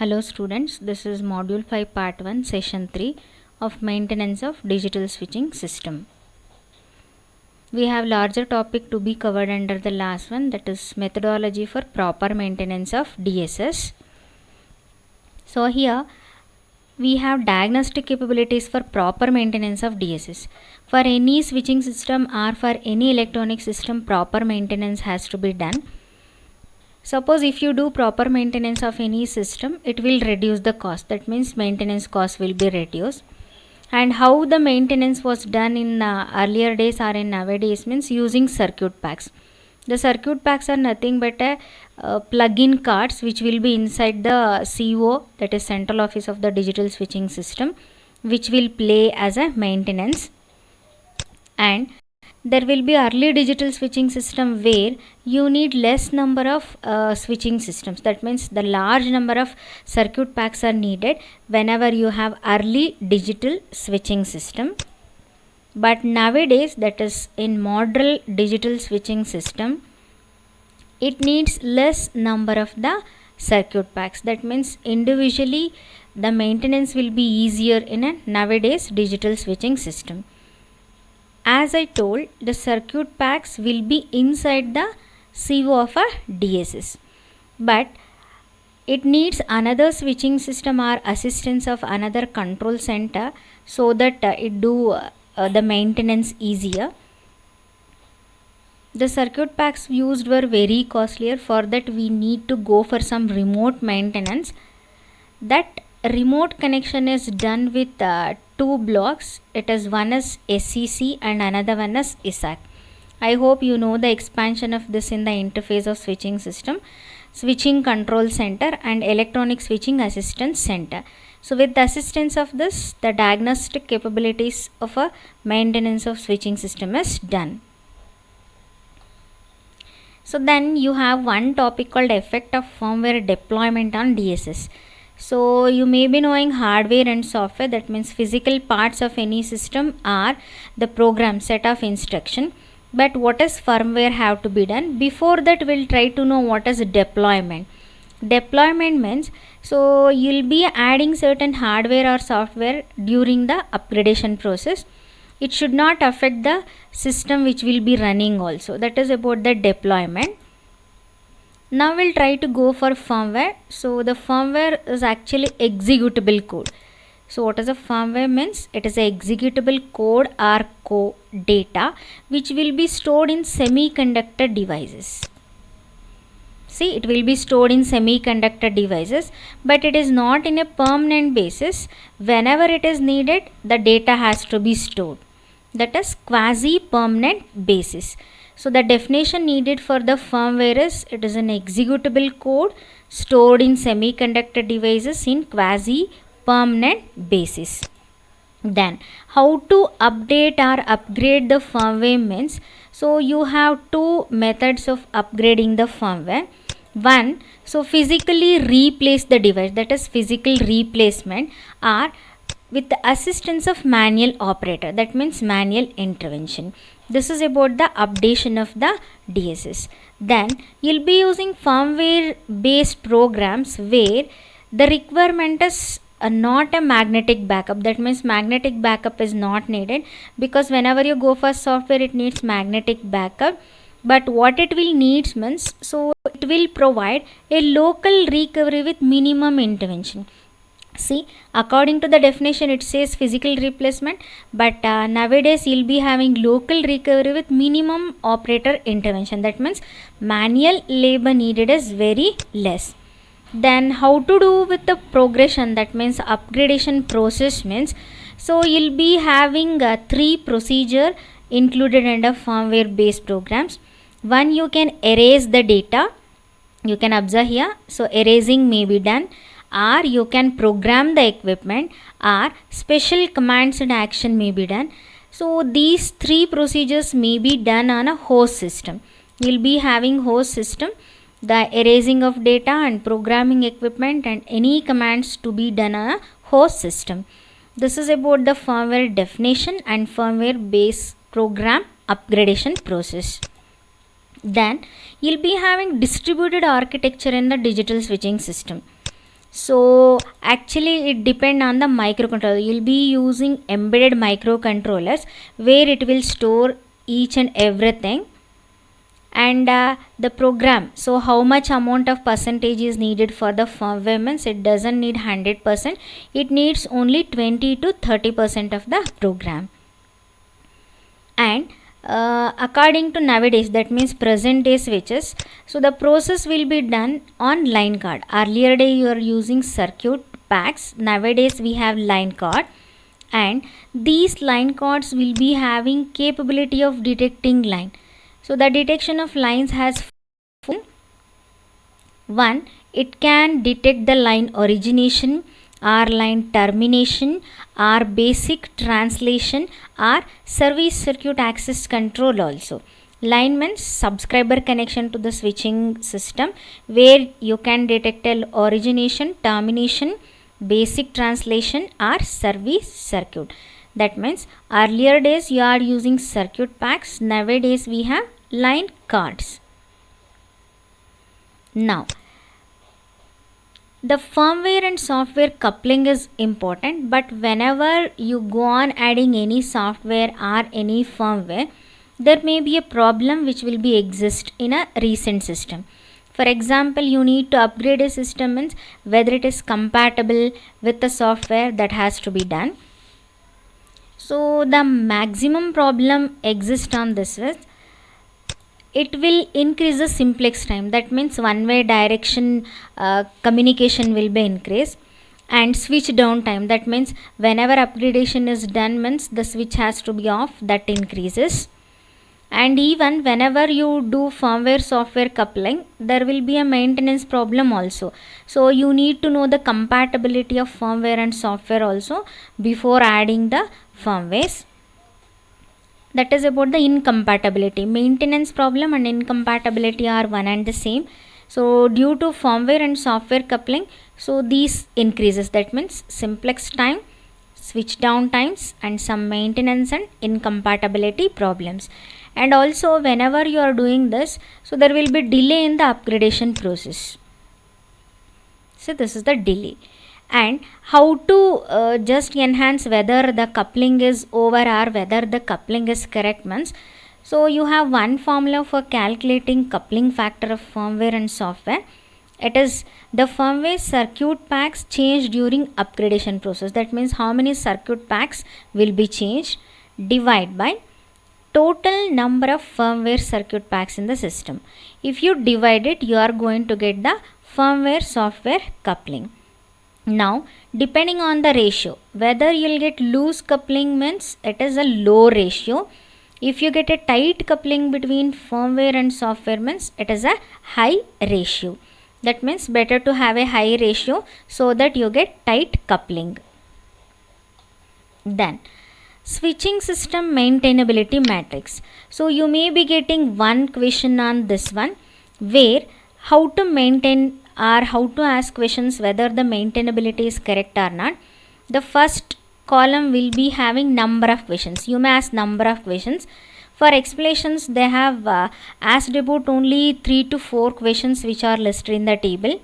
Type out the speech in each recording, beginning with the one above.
Hello students, this is module 5 part 1 session 3 of maintenance of digital switching system. We have larger topic to be covered under the last one, that is methodology for proper maintenance of DSS. So here we have diagnostic capabilities for proper maintenance of DSS. For any switching system or for any electronic system, proper maintenance has to be done. Suppose if you do proper maintenance of any system, it will reduce the cost. That means maintenance cost will be reduced. And how the maintenance was done in earlier days or in nowadays means using circuit packs. The circuit packs are nothing but a plug-in cards which will be inside the CO, that is central office of the digital switching system, which will play as a maintenance. And there will be early digital switching system where you need less number of switching systems. That means the large number of circuit packs are needed whenever you have early digital switching system. But nowadays, that is in modern digital switching system, it needs less number of the circuit packs. That means individually the maintenance will be easier in a nowadays digital switching system. As I told, the circuit packs will be inside the CO of a DSS, but it needs another switching system or assistance of another control center so that it do the maintenance easier. The circuit packs used were very costlier. For that we need to go for some remote maintenance. That remote connection is done with two blocks. It is one is SCC and another one is ISAC. I hope you know the expansion of this in the interface of switching system, switching control center and electronic switching assistance center. So with the assistance of this, the diagnostic capabilities of a maintenance of switching system is done. So then you have one topic called effect of firmware deployment on DSS. So you may be knowing hardware and software, that means physical parts of any system are the program set of instruction. But what is firmware have to be done? Before that we'll try to know what is deployment. Deployment means, so you'll be adding certain hardware or software during the upgradation process. It should not affect the system which will be running also. That is about the deployment. Now we'll try to go for firmware. So the firmware is actually executable code. So what is a firmware means? It is a executable code or data which will be stored in semiconductor devices. See, it will be stored in semiconductor devices, but it is not in a permanent basis. Whenever it is needed, the data has to be stored. That is quasi-permanent basis. So the definition needed for the firmware is, it is an executable code stored in semiconductor devices in quasi-permanent basis. Then how to update or upgrade the firmware means, so you have two methods of upgrading the firmware. One, so physically replace the device, that is physical replacement, or with the assistance of manual operator, that means manual intervention. This is about the updation of the DSS. Then you'll be using firmware based programs where the requirement is not a magnetic backup. That means magnetic backup is not needed, because whenever you go for software it needs magnetic backup. But what it will needs means, so it will provide a local recovery with minimum intervention. See, according to the definition it says physical replacement, but nowadays you'll be having local recovery with minimum operator intervention. That means manual labor needed is very less. Then how to do with the progression, that means upgradation process means, so you'll be having three procedure included under firmware based programs. One, you can erase the data. You can observe here, so erasing may be done, or you can program the equipment, or special commands and action may be done. So these three procedures may be done on a host system. You'll be having host system, the erasing of data and programming equipment and any commands to be done on a host system. This is about the firmware definition and firmware based program upgradation process. Then you'll be having distributed architecture in the digital switching system. So actually it depend on the microcontroller. You'll be using embedded microcontrollers where it will store each and everything, and the program, so how much amount of percentage is needed for the firmware means it doesn't need 100%, it needs only 20 to 30% of the program. And according to nowadays, that means present day switches, so the process will be done on line card. Earlier day you are using circuit packs, nowadays we have line card, and these line cards will be having capability of detecting line. So the detection of lines has one, it can detect the line origination or line termination or basic translation or service circuit access control also. Line means subscriber connection to the switching system where you can detect origination, termination, basic translation or service circuit. That means earlier days you are using circuit packs, nowadays we have line cards. Now the firmware and software coupling is important, but whenever you go on adding any software or any firmware, there may be a problem which will be exist in a recent system. For example, you need to upgrade a system means whether it is compatible with the software, that has to be done. So the maximum problem exists on this is it will increase the simplex time, that means one way direction communication will be increased, and switch down time, that means whenever upgradation is done means the switch has to be off, that increases. And even whenever you do firmware software coupling, there will be a maintenance problem also, so you need to know the compatibility of firmware and software also before adding the firmwares. That is about the incompatibility. Maintenance problem and incompatibility are one and the same. So due to firmware and software coupling, so these increases, that means simplex time, switch down times, and some maintenance and incompatibility problems. And also whenever you are doing this, so there will be delay in the upgradation process. So this is the delay. And how to just enhance whether the coupling is over or whether the coupling is correct means, so you have one formula for calculating coupling factor of firmware and software. It is the firmware circuit packs changed during upgradation process, that means how many circuit packs will be changed, divide by total number of firmware circuit packs in the system. If you divide it, you are going to get the firmware software coupling. Now depending on the ratio, whether you'll get loose coupling means it is a low ratio, if you get a tight coupling between firmware and software means it is a high ratio. That means better to have a high ratio so that you get tight coupling. Then switching system maintainability matrix. So you may be getting one question on this one, where how to maintain or how to ask questions whether the maintainability is correct or not. The first column will be having number of questions. You may ask number of questions. For explanations, they have asked about only 3 to 4 questions which are listed in the table,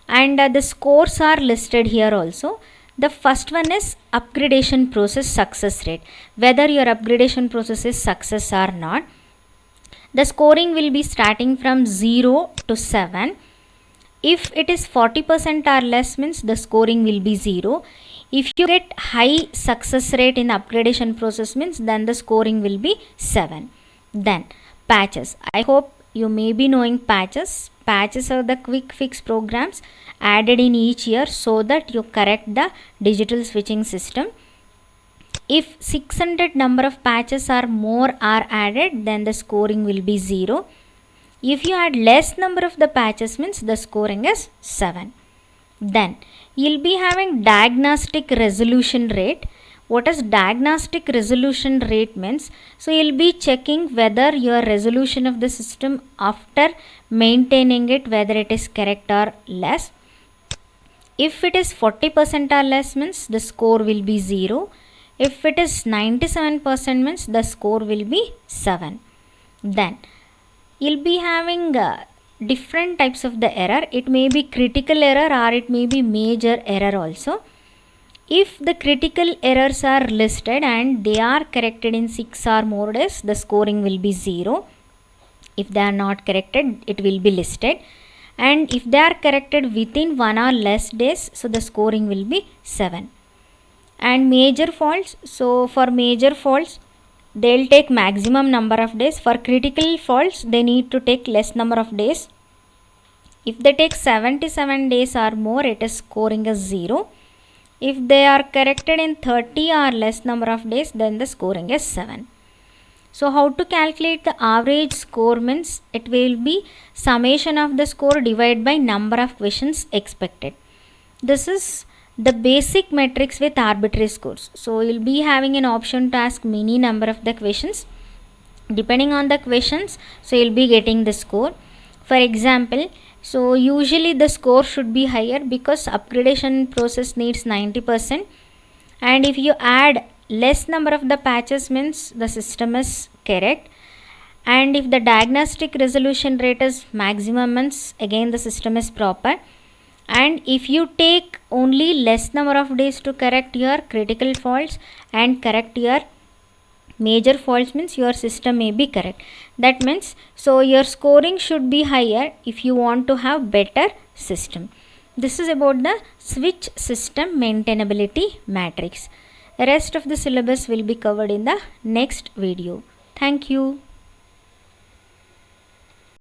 and the scores are listed here also. The first one is upgradation process success rate, whether your upgradation process is success or not. The scoring will be starting from 0 to 7. If it is 40% or less means the scoring will be 0. If you get high success rate in upgradation process means then the scoring will be 7. Then patches. I hope you may be knowing patches. Patches are the quick fix programs added in each year so that you correct the digital switching system. If 600 number of patches or more are added, then the scoring will be 0. If you add less number of the patches means the scoring is 7. Then you'll be having diagnostic resolution rate. What is diagnostic resolution rate means? So you'll be checking whether your resolution of the system after maintaining it, whether it is correct or less. If it is 40% or less means the score will be 0. If it is 97% means the score will be 7. Then you'll be having different types of the error. It may be critical error or it may be major error also. If the critical errors are listed and they are corrected in 6 or more days, the scoring will be 0. If they are not corrected, it will be listed. And if they are corrected within 1 or less days, so the scoring will be 7. And major faults, so for major faults, they'll take maximum number of days. For critical faults, they need to take less number of days. If they take 77 days or more, it is scoring as 0. If they are corrected in 30 or less number of days, then the scoring is 7. So how to calculate the average score means it will be summation of the score divided by number of questions expected. This is the basic metrics with arbitrary scores. So you'll be having an option to ask many number of the questions. Depending on the questions, so you'll be getting the score. For example, so usually the score should be higher because upgradation process needs 90%, and if you add less number of the patches means the system is correct, and if the diagnostic resolution rate is maximum means again the system is proper, and if you take only less number of days to correct your critical faults and correct your major faults means your system may be correct. That means so your scoring should be higher if you want to have better system. This is about the switch system maintainability matrix. The rest of the syllabus will be covered in the next video. Thank you.